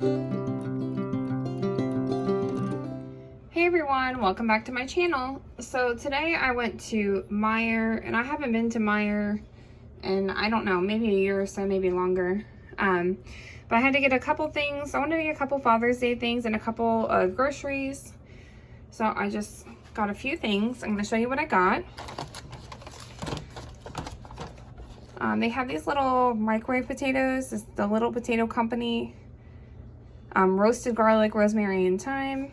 Hey everyone, welcome back to my channel. So today I went to Meijer, and I haven't been to Meijer in, I don't know, maybe a year or so, maybe longer. But I had to get a couple things. I wanted to get a couple Father's Day things and a couple of groceries. So I just got a few things. I'm going to show you what I got. They have these little microwave potatoes. It's the Little Potato Company. Roasted garlic, rosemary, and thyme.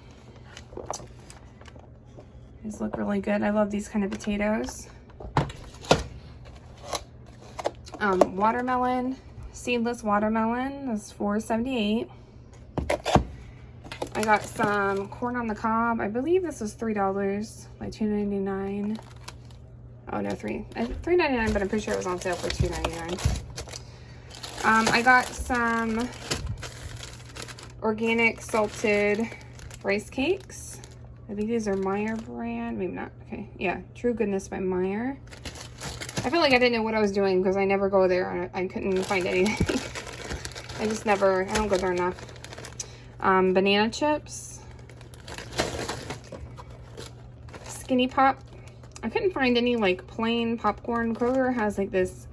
These look really good. I love these kind of potatoes. Watermelon, seedless watermelon. That's $4.78. I got some corn on the cob. I believe this was $3, like $2.99. Oh no, $3.99, but I'm pretty sure it was on sale for $2.99. I got some organic salted rice cakes. I think these are Meijer brand. Maybe not. Okay. Yeah. True Goodness by Meijer. I feel like I didn't know what I was doing because I never go there. I couldn't find anything. I don't go there enough. Banana chips. Skinny Pop. I couldn't find any like plain popcorn. Kroger has like this,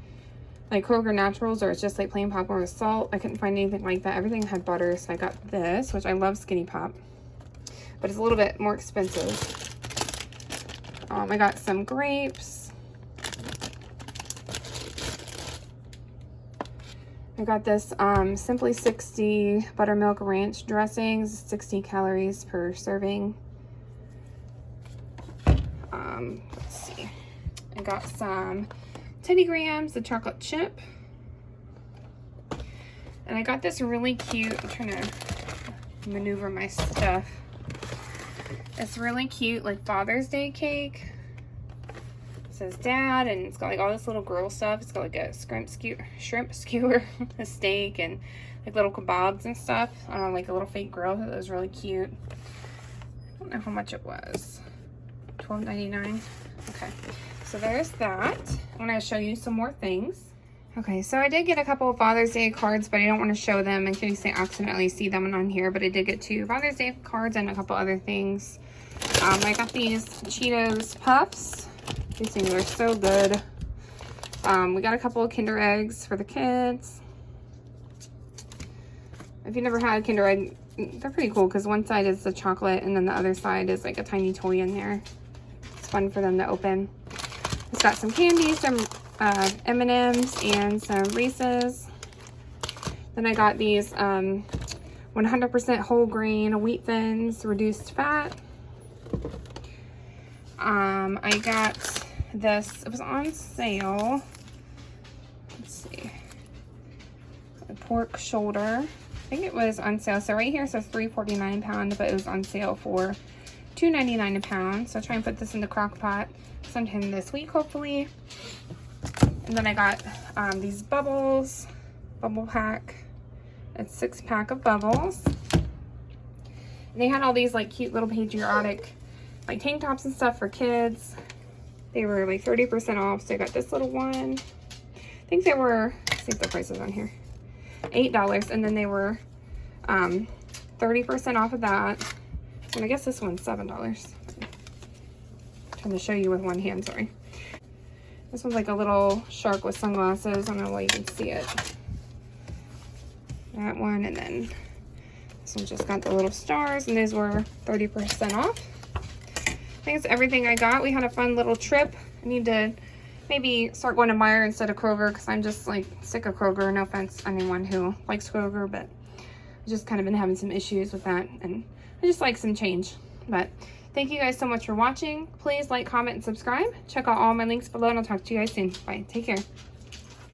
like Kroger Naturals, or it's just like plain popcorn with salt. I couldn't find anything like that. Everything had butter, so I got this, which I love Skinny Pop. But it's a little bit more expensive. I got some grapes. I got this Simply 60 buttermilk ranch dressings, 60 calories per serving. Let's see. I got some Teddy Grahams, the chocolate chip. And I got this really cute, I'm trying to maneuver my stuff. It's really cute, like Father's Day cake. It says Dad, and it's got like all this little girl stuff. It's got like a shrimp skewer, a steak, and like little kebabs and stuff on like a little fake grill. That was really cute. I don't know how much it was. $12.99. Okay, so there's that. I'm gonna show you some more things. Okay, so I did get a couple of Father's Day cards, but I don't want to show them in case they accidentally see them on here. But I did get 2 Father's Day cards and a couple other things. I got these Cheetos Puffs. These things are so good. We got a couple of Kinder Eggs for the kids. If you've never had a Kinder Egg, they're pretty cool because one side is the chocolate and then the other side is like a tiny toy in there. It's fun for them to open. It's got some candy, some M&Ms, and some Reese's. Then I got these 100% whole grain wheat thins, reduced fat. I got this, it was on sale. Let's see. A pork shoulder. I think it was on sale. So right here it says $3.49 a pound, but it was on sale for $2.99 a pound. So try and put this in the crock pot sometime this week, hopefully. And then I got these bubble pack. It's 6-pack of bubbles. And they had all these like cute little patriotic like tank tops and stuff for kids. They were like 30% off. So I got this little one. I think they were, let's see if the price is on here. $8, and then they were 30% off of that. And I guess this one's $7. I'm trying to show you with one hand, sorry. This one's like a little shark with sunglasses. I don't know why you can see it. That one, and then this one just got the little stars, and these were 30% off. I think it's everything I got. We had a fun little trip. I need to maybe start going to Meijer instead of Kroger because I'm just like sick of Kroger. No offense to anyone who likes Kroger, but I've just kind of been having some issues with that, and I just like some change. But thank you guys so much for watching. Please like, comment, and subscribe. Check out all my links below, and I'll talk to you guys soon. Bye. Take care.